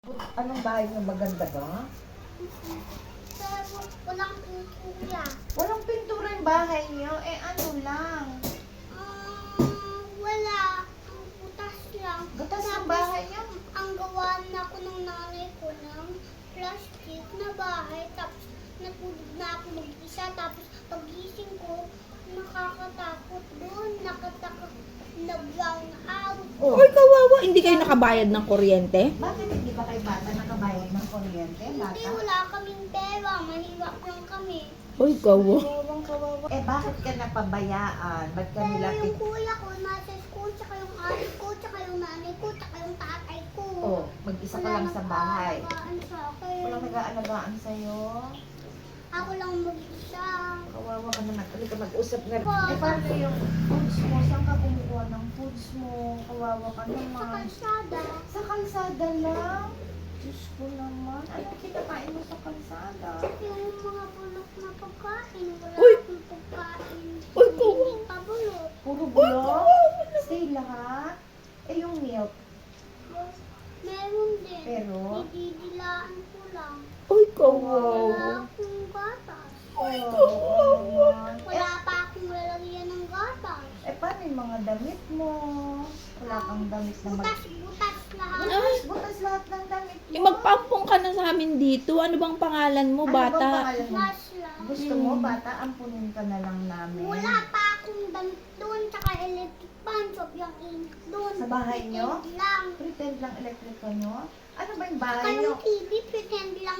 Anong bahay niyo, maganda ba? Pero walang pintura. Walang pintura yung bahay niyo. Eh ano lang? Wala. Ang butas lang. Butas ang Tapos, bahay niyo? ang gawa na ako ng nanay ko ng plastic na bahay. Tapos natulog na ako mag-isa. Tapos pagising ko, nakakatakot doon. Nakatakot na brown out. Oh, Ay, kawawa. Hindi kayo nakabayad ng kuryente? bakit hindi ba kayo bata nakabayad ng kuryente? Hindi, Bata? wala kaming pera. Mahirap lang kami. Ay, kawawa. Kawawang kawawa. Eh bakit ka napabayaan? Ba't ka Pero nilapit? yung kuya ko nasa school, tsaka yung ate ko, tsaka yung nanay ko, tsaka yung tatay ko. Oh, mag-isa ka lang sa bahay. nag-aalagaan sa akin. Walang nag-aalagaan sa'yo. Ako lang mag-isa. Kawawa ka naman. Halika, mag-usap na. Po. Eh paano yung foods mo? Saan ka kumukuha ng foods mo? Kawawa ka Sa naman. kalsada. Sa kalsada lang? Diyos ko naman. Anong kinakain mo sa kalsada? Yung mga bulok na pagkain. Wala Uy! akong pagkain. Uy, Hindi pa bulok. Puro bulok? Stay lahat? Eh yung milk? Meron din. Pero? Didilaan ko lang. Ay, Wala kawawa. akong gatas. Ay, kawawa. Wala pa akong lalagyan ng gatas. Eh paano yung mga damit mo? Wala kang damit na mag... Butas lahat. Ay, Butas lahat ng damit mo. eh, magpampong ka na sa amin dito. Ano bang pangalan mo, Ano bang bata? pangalan mo? Flash lang. Gusto mo, bata, ampunin ka na lang namin. Wala pa akong damit doon, tsaka electric fan, sob yung init doon. Sa bahay nyo? Pretend lang. Pretend lang electric nyo? Ano ba yung bahay Tsaka nyo? yung TV, pretend lang.